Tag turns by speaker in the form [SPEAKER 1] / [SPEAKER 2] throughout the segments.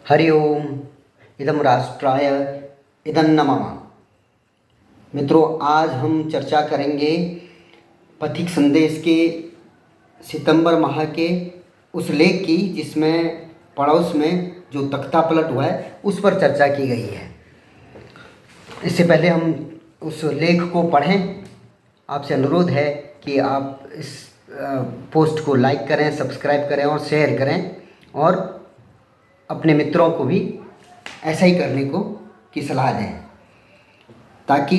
[SPEAKER 1] हरि ओम इदम राष्ट्राय इदन्नमः। मित्रों, आज हम चर्चा करेंगे पथिक संदेश के सितंबर माह के उस लेख की जिसमें पड़ोस में जो तख्ता पलट हुआ है उस पर चर्चा की गई है। इससे पहले हम उस लेख को पढ़ें, आपसे अनुरोध है कि आप इस पोस्ट को लाइक करें, सब्सक्राइब करें और शेयर करें और अपने मित्रों को भी ऐसा ही करने की सलाह दें, ताकि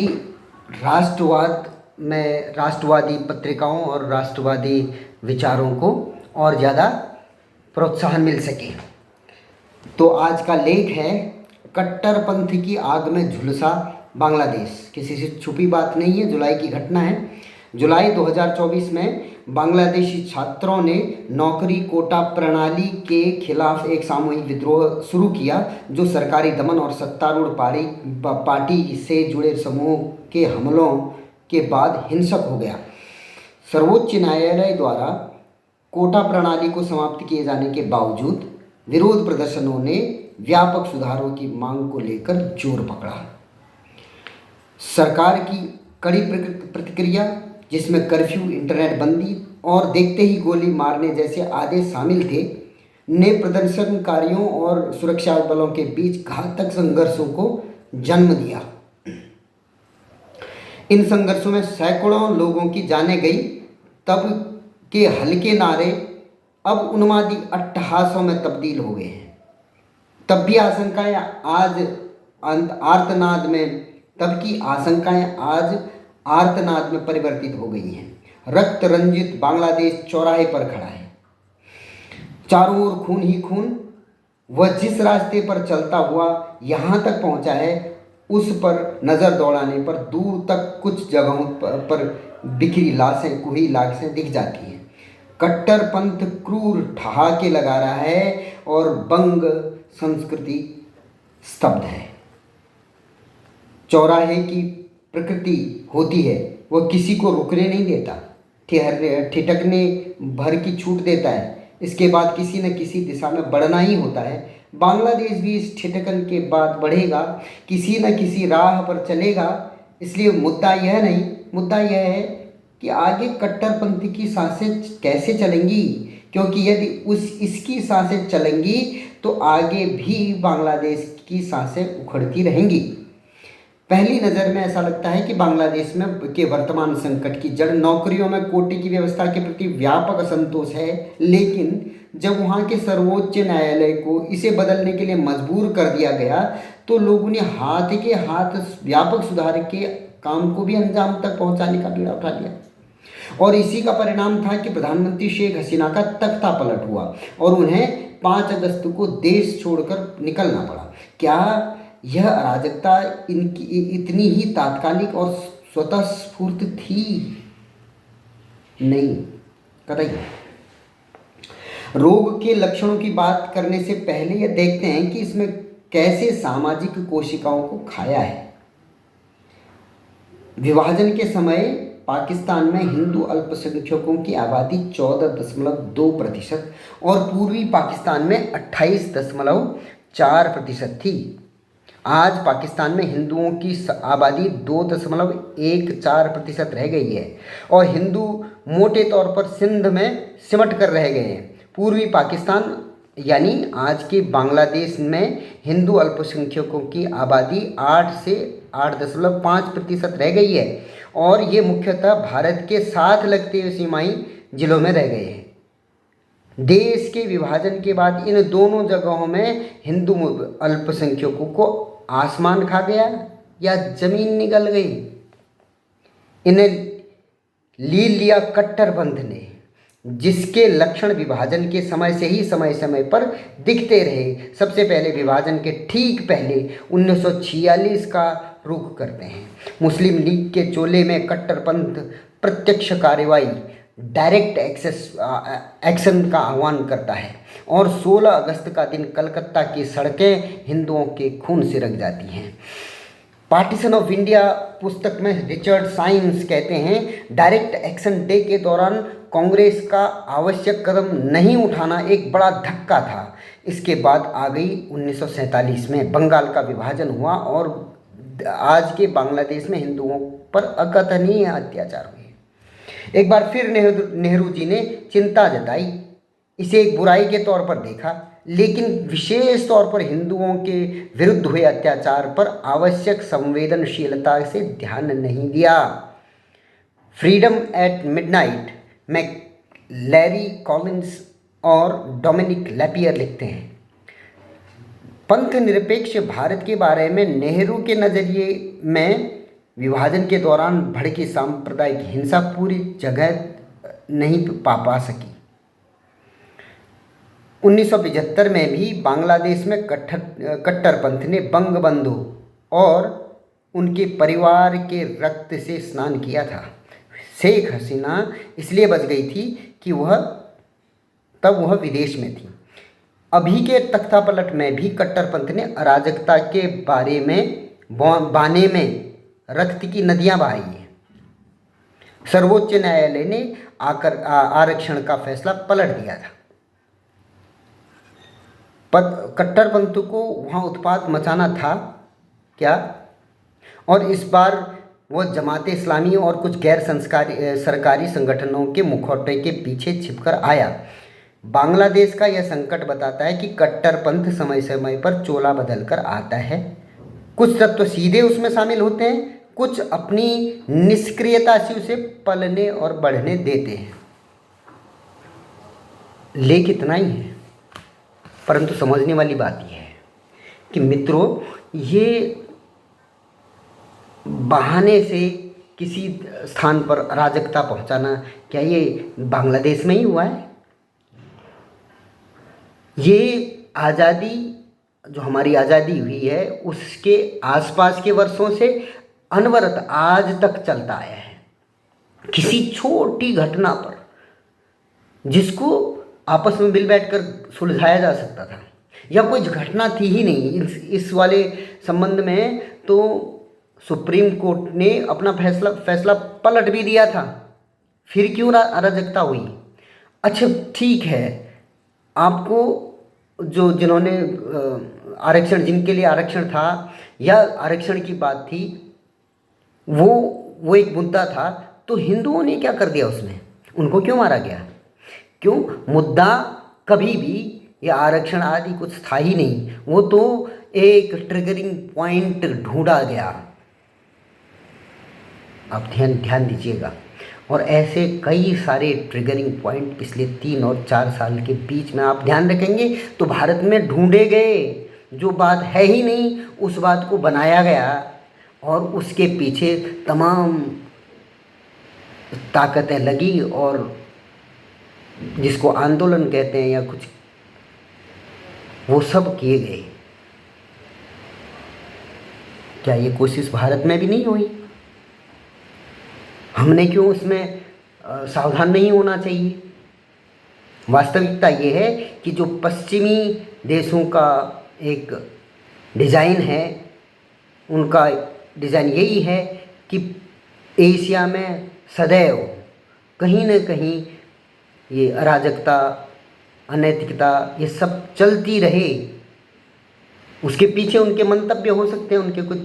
[SPEAKER 1] राष्ट्रवादी पत्रिकाओं और राष्ट्रवादी विचारों को और ज़्यादा प्रोत्साहन मिल सके। तो आज का लेख है कट्टरपंथ की आग में झुलसा बांग्लादेश। किसी से छुपी बात नहीं है, जुलाई की घटना है। जुलाई 2024 में बांग्लादेशी छात्रों ने नौकरी कोटा प्रणाली के खिलाफ एक सामूहिक विद्रोह शुरू किया, जो सरकारी दमन और सत्तारूढ़ पार्टी से जुड़े समूह के हमलों के बाद हिंसक हो गया। सर्वोच्च न्यायालय द्वारा कोटा प्रणाली को समाप्त किए जाने के बावजूद विरोध प्रदर्शनों ने व्यापक सुधारों की मांग को लेकर जोर पकड़ा। सरकार की कड़ी प्रतिक्रिया, जिसमें कर्फ्यू, इंटरनेट बंदी और देखते ही गोली मारने जैसे आदेश शामिल थे, ने प्रदर्शनकारियों और सुरक्षा बलों के बीच घातक संघर्षों को जन्म दिया। इन संघर्षों में सैकड़ों लोगों की जानें गई। तब के हल्के नारे अब उन्मादी अट्टहासों में तब्दील हो गए हैं। तब की आशंकाएं आज आर्तनाद में परिवर्तित हो गई हैं। रक्त रंजित बांग्लादेश चौराहे पर खड़ा है, चारों ओर खून ही खून। वह जिस रास्ते पर चलता हुआ यहाँ तक पहुँचा है, उस पर नज़र दौड़ाने पर दूर तक कुछ जगहों पर बिखरी लाशें, कुही लाशें दिख जाती हैं। कट्टरपंथ क्रूर ठहाके लगा रहा है और बंग संस्कृति स्तब्ध है। चौराहे की प्रकृति होती है, वह किसी को रुकने नहीं देता, ठिठकने भर की छूट देता है। इसके बाद किसी न किसी दिशा में बढ़ना ही होता है। बांग्लादेश भी इस ठिठकन के बाद बढ़ेगा, किसी न किसी राह पर चलेगा। इसलिए मुद्दा यह है कि आगे कट्टरपंथी की सांसें कैसे चलेंगी, क्योंकि यदि इसकी सांसें चलेंगी तो आगे भी बांग्लादेश की सांसें उखड़ती रहेंगी। पहली नज़र में ऐसा लगता है कि बांग्लादेश में के वर्तमान संकट की जड़ नौकरियों में कोटे की व्यवस्था के प्रति व्यापक असंतोष है। लेकिन जब वहाँ के सर्वोच्च न्यायालय को इसे बदलने के लिए मजबूर कर दिया गया, तो लोगों ने हाथ के हाथ व्यापक सुधार के काम को भी अंजाम तक पहुँचाने का बीड़ा उठा लिया। और इसी का परिणाम था कि प्रधानमंत्री शेख हसीना का तख्ता पलट हुआ और उन्हें 5 अगस्त को देश छोड़कर निकलना पड़ा। क्या यह अराजकता इनकी इतनी ही तात्कालिक और स्वतः स्फूर्त थी? नहीं, कतई। रोग के लक्षणों की बात करने से पहले यह देखते हैं कि इसमें कैसे सामाजिक कोशिकाओं को खाया है। विभाजन के समय पाकिस्तान में हिंदू अल्पसंख्यकों की आबादी 14.2% और पूर्वी पाकिस्तान में 28.4% थी। आज पाकिस्तान में हिंदुओं की आबादी 2.14% रह गई है और हिंदू मोटे तौर पर सिंध में सिमट कर रह गए हैं। पूर्वी पाकिस्तान यानी आज के बांग्लादेश में हिंदू अल्पसंख्यकों की आबादी 8 से 8.5% रह गई है और ये मुख्यतः भारत के साथ लगते हुए सीमाई जिलों में रह गए हैं। देश के विभाजन के बाद इन दोनों जगहों में हिंदू अल्पसंख्यकों को आसमान खा गया या जमीन निगल गई। इन्हें लील लिया कट्टरपंथ ने, जिसके लक्षण विभाजन के समय से ही समय पर दिखते रहे। सबसे पहले विभाजन के ठीक पहले 1946 का रुख करते हैं। मुस्लिम लीग के चोले में कट्टरपंथ प्रत्यक्ष कार्रवाई, डायरेक्ट एक्शन का आह्वान करता है और 16 अगस्त का दिन कलकत्ता की सड़कें हिंदुओं के खून से रंग जाती हैं। पार्टीशन ऑफ इंडिया पुस्तक में रिचर्ड साइंस कहते हैं, डायरेक्ट एक्शन डे के दौरान कांग्रेस का आवश्यक कदम नहीं उठाना एक बड़ा धक्का था। इसके बाद आ गई 1947 में बंगाल का विभाजन हुआ और आज के बांग्लादेश में हिंदुओं पर अकथनीय अत्याचार हुए। एक बार फिर नेहरू जी ने चिंता जताई, इसे एक बुराई के तौर पर देखा, लेकिन विशेष तौर पर हिंदुओं के विरुद्ध हुए अत्याचार पर आवश्यक संवेदनशीलता से ध्यान नहीं दिया। फ्रीडम एट मिडनाइट में लैरी कॉलिंस और डोमिनिक लैपियर लिखते हैं, पंथ निरपेक्ष भारत के बारे में नेहरू के नज़रिए में विभाजन के दौरान भड़की सांप्रदायिक हिंसा पूरी जगह नहीं पा सकी। 1975 में भी बांग्लादेश में कट्टरपंथ ने बंगबंधु और उनके परिवार के रक्त से स्नान किया था। शेख हसीना इसलिए बच गई थी कि तब वह विदेश में थी। अभी के तख्तापलट में भी कट्टरपंथ ने अराजकता के बारे में बाने में रक्त की नदियां बहाई हैं। सर्वोच्च न्यायालय ने आरक्षण का फैसला पलट दिया था। कट्टरपंथ को वहाँ उत्पात मचाना था क्या? और इस बार वह जमाते इस्लामी और कुछ गैर सरकारी संगठनों के मुखौटे के पीछे छिपकर आया। बांग्लादेश का यह संकट बताता है कि कट्टरपंथ समय समय पर चोला बदल कर आता है। कुछ तत्व सीधे उसमें शामिल होते हैं, कुछ अपनी निष्क्रियता से उसे पलने और बढ़ने देते हैं। लेख इतना ही है, परंतु समझने वाली बात यह है कि मित्रों, ये बहाने से किसी स्थान पर अराजकता पहुंचाना, क्या ये बांग्लादेश में ही हुआ है? ये आज़ादी, जो हमारी आज़ादी हुई है, उसके आसपास के वर्षों से अनवरत आज तक चलता आया है। किसी छोटी घटना पर जिसको आपस में मिल बैठकर सुलझाया जा सकता था, या कोई घटना थी ही नहीं इस वाले संबंध में, तो सुप्रीम कोर्ट ने अपना फैसला पलट भी दिया था। फिर क्यों अराजकता हुई? अच्छा ठीक है, आपको जिन्होंने जिनके लिए आरक्षण था या आरक्षण की बात थी, वो एक मुद्दा था, तो हिंदुओं ने क्या कर दिया उसमें? उनको क्यों मारा गया? क्यों? मुद्दा कभी भी या आरक्षण आदि कुछ था ही नहीं, वो तो एक ट्रिगरिंग पॉइंट ढूंढा गया। आप ध्यान दीजिएगा। और ऐसे कई सारे ट्रिगरिंग पॉइंट पिछले 3 और 4 साल के बीच में आप ध्यान रखेंगे तो भारत में ढूंढे गए। जो बात है ही नहीं उस बात को बनाया गया और उसके पीछे तमाम ताकतें लगी और जिसको आंदोलन कहते हैं या कुछ, वो सब किए गए। क्या ये कोशिश भारत में भी नहीं हुई? हमने क्यों उसमें सावधान नहीं होना चाहिए? वास्तविकता ये है कि जो पश्चिमी देशों का एक डिज़ाइन है, उनका डिज़ाइन यही है कि एशिया में सदैव कहीं न कहीं ये अराजकता, अनैतिकता, ये सब चलती रहे। उसके पीछे उनके मंतव्य हो सकते हैं, उनके कुछ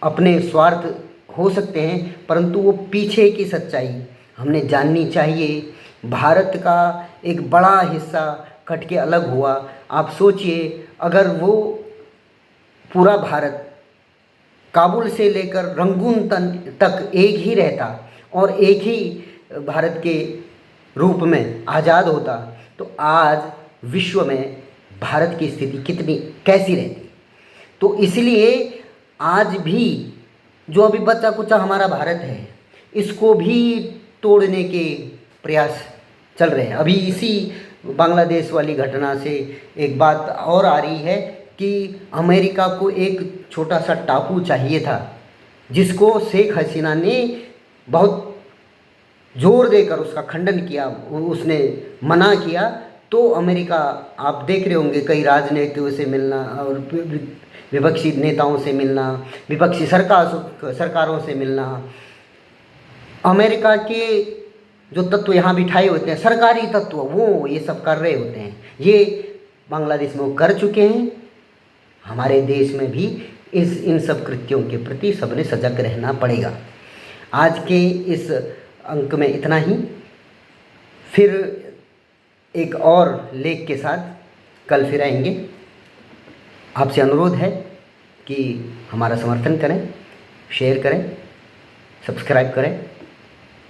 [SPEAKER 1] अपने स्वार्थ हो सकते हैं, परंतु वो पीछे की सच्चाई हमने जाननी चाहिए। भारत का एक बड़ा हिस्सा कट के अलग हुआ। आप सोचिए, अगर वो पूरा भारत काबुल से लेकर रंगून तक एक ही रहता और एक ही भारत के रूप में आज़ाद होता, तो आज विश्व में भारत की स्थिति कैसी रहती। तो इसलिए आज भी जो अभी बचा कुचा हमारा भारत है, इसको भी तोड़ने के प्रयास चल रहे हैं। अभी इसी बांग्लादेश वाली घटना से एक बात और आ रही है कि अमेरिका को एक छोटा सा टापू चाहिए था, जिसको शेख हसीना ने बहुत जोर देकर उसका खंडन किया, उसने मना किया। तो अमेरिका, आप देख रहे होंगे, कई राजनीतियों से मिलना और विपक्षी नेताओं से मिलना, विपक्षी सरकारों से मिलना, अमेरिका के जो तत्व यहाँ बिठाए होते हैं, सरकारी तत्व, वो ये सब कर रहे होते हैं। ये बांग्लादेश में वो कर चुके हैं। हमारे देश में भी इन सब कृत्यों के प्रति सबने सजग रहना पड़ेगा। आज के इस अंक में इतना ही। फिर एक और लेख के साथ कल फिर आएंगे। आपसे अनुरोध है कि हमारा समर्थन करें, शेयर करें, सब्सक्राइब करें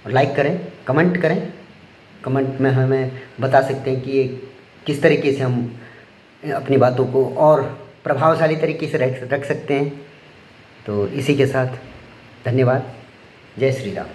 [SPEAKER 1] और लाइक करें, कमेंट करें। कमेंट में हमें बता सकते हैं कि ये किस तरीके से हम अपनी बातों को और प्रभावशाली तरीके से रख सकते हैं। तो इसी के साथ धन्यवाद। जय श्री राम।